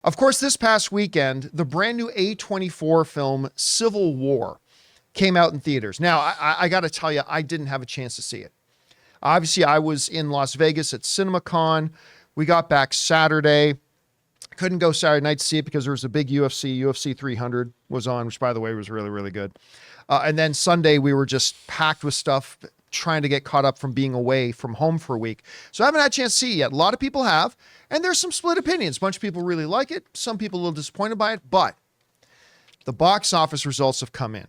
Of course, this past weekend, the brand new A24 film Civil War came out in theaters. Now, I got to tell you, I didn't have a chance to see it. Obviously, I was in Las Vegas at CinemaCon. We got back Saturday. Couldn't go Saturday night to see it because there was a big UFC 300 was on, which, by the way, was really, really good. And then Sunday, we were just packed with stuff, trying to get caught up from being away from home for a week. So I haven't had a chance to see it yet. A lot of people have, and there's some split opinions. A bunch of people really like it. Some people a little disappointed by it, but the box office results have come in.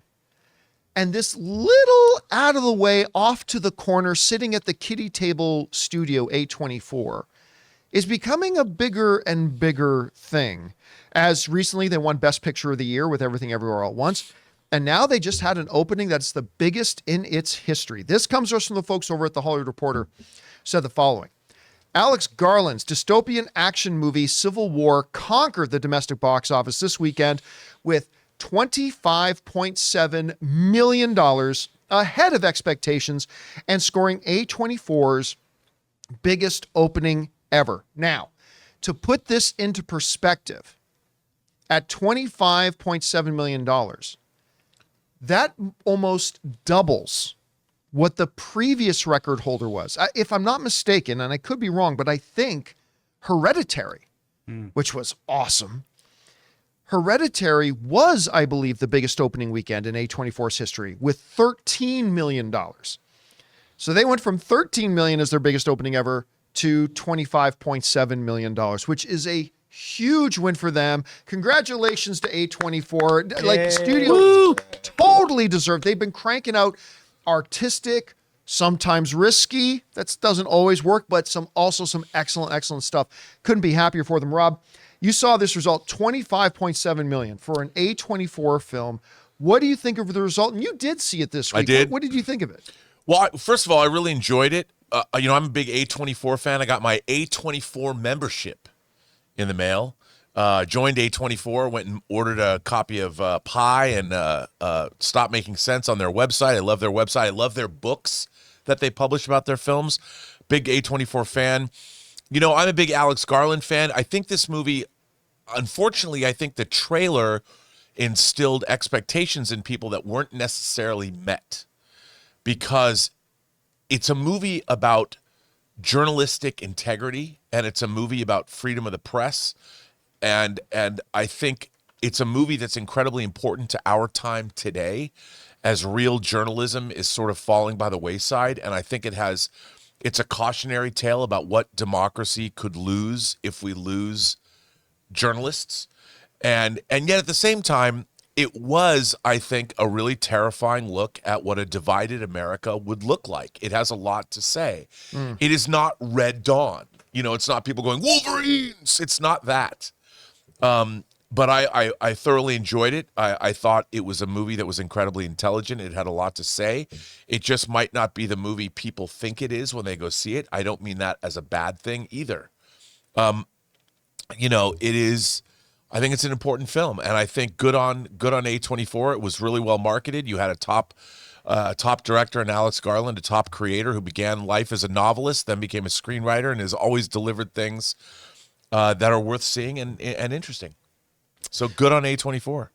And this little out of the way, off to the corner, sitting at the kiddie table studio A24 is becoming a bigger and bigger thing. As recently they won Best Picture of the Year with Everything Everywhere All at Once. And now they just had an opening that's the biggest in its history. This comes to us from the folks over at The Hollywood Reporter, said the following. Alex Garland's dystopian action movie Civil War conquered the domestic box office this weekend with $25.7 million ahead of expectations and scoring A24's biggest opening ever. Now, to put this into perspective, at $25.7 million, that almost doubles what the previous record holder was. If I'm not mistaken, and I could be wrong, but I think Hereditary, which was awesome. Hereditary was, I believe, the biggest opening weekend in A24's history with $13 million. So they went from $13 million as their biggest opening ever to $25.7 million, which is a huge win for them. Congratulations to A24. Yay. Like the studio totally deserved. They've been cranking out artistic, sometimes risky. That doesn't always work, but some excellent stuff. Couldn't be happier for them. Rob, you saw this result, $25.7 million for an A24 film. What do you think of the result? And you did see it this week. I did. What did you think of it? Well, first of all, I really enjoyed it. I'm a big A24 fan. I got my A24 membership in the mail. Joined A24, went and ordered a copy of Pi and Stop Making Sense on their website. I love their website. I love their books that they publish about their films. Big A24 fan. You know, I'm a big Alex Garland fan. I think this movie, unfortunately, I think the trailer instilled expectations in people that weren't necessarily met, because it's a movie about journalistic integrity, and it's a movie about freedom of the press. And I think it's a movie that's incredibly important to our time today, as real journalism is sort of falling by the wayside. And I think it's a cautionary tale about what democracy could lose if we lose journalists. And yet at the same time, it was, I think, a really terrifying look at what a divided America would look like. It has a lot to say. It is not Red Dawn. You know, it's not people going, Wolverines. It's not that. But I thoroughly enjoyed it. I thought it was a movie that was incredibly intelligent. It had a lot to say. It just might not be the movie people think it is when they go see it. I don't mean that as a bad thing either. You know, it is, I think it's an important film, and I think good on A24. It was really well marketed. You had a top director in Alex Garland, a top creator who began life as a novelist, then became a screenwriter, and has always delivered things that are worth seeing and interesting. So good on A24.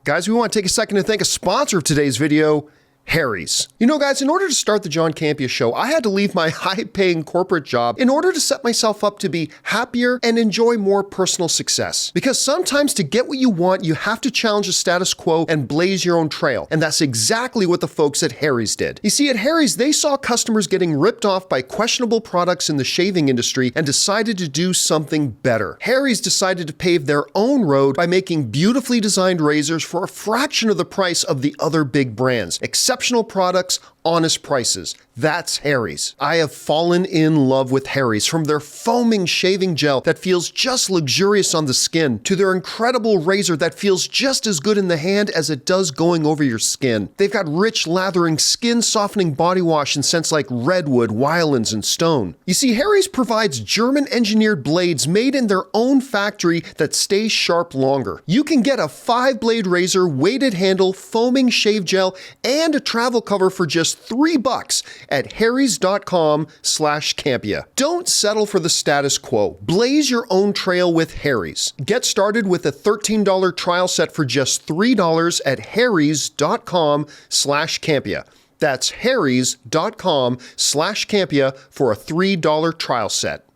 Guys, we want to take a second to thank a sponsor of today's video, Harry's. You know, guys, in order to start the John Campea Show, I had to leave my high-paying corporate job in order to set myself up to be happier and enjoy more personal success. Because sometimes to get what you want, you have to challenge the status quo and blaze your own trail. And that's exactly what the folks at Harry's did. You see, at Harry's, they saw customers getting ripped off by questionable products in the shaving industry and decided to do something better. Harry's decided to pave their own road by making beautifully designed razors for a fraction of the price of the other big brands. Exceptional products, honest prices. That's Harry's. I have fallen in love with Harry's, from their foaming shaving gel that feels just luxurious on the skin, to their incredible razor that feels just as good in the hand as it does going over your skin. They've got rich, lathering, skin-softening body wash in scents like redwood, wildlands, and stone. You see, Harry's provides German-engineered blades made in their own factory that stay sharp longer. You can get a 5-blade razor, weighted handle, foaming shave gel, and a travel cover for just just $3 at harrys.com/Campea. Don't settle for the status quo. Blaze your own trail with Harry's. Get started with a $13 trial set for just $3 at harrys.com/Campea. That's harrys.com/Campea for a $3 trial set.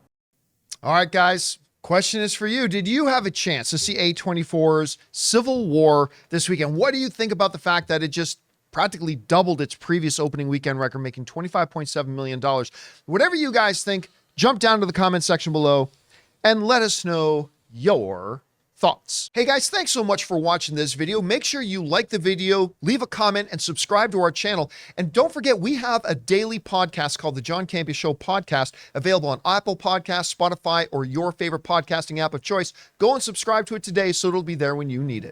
All right, guys. Question is for you. Did you have a chance to see A24's Civil War this weekend? What do you think about the fact that it just practically doubled its previous opening weekend record, making $25.7 million? Whatever you guys think, jump down to the comment section below and let us know your thoughts. Hey guys, thanks so much for watching this video. Make sure you like the video, leave a comment, and subscribe to our channel. And don't forget, we have a daily podcast called the John Campea Show podcast, available on Apple Podcasts, Spotify, or your favorite podcasting app of choice. Go and subscribe to it today so it'll be there when you need it.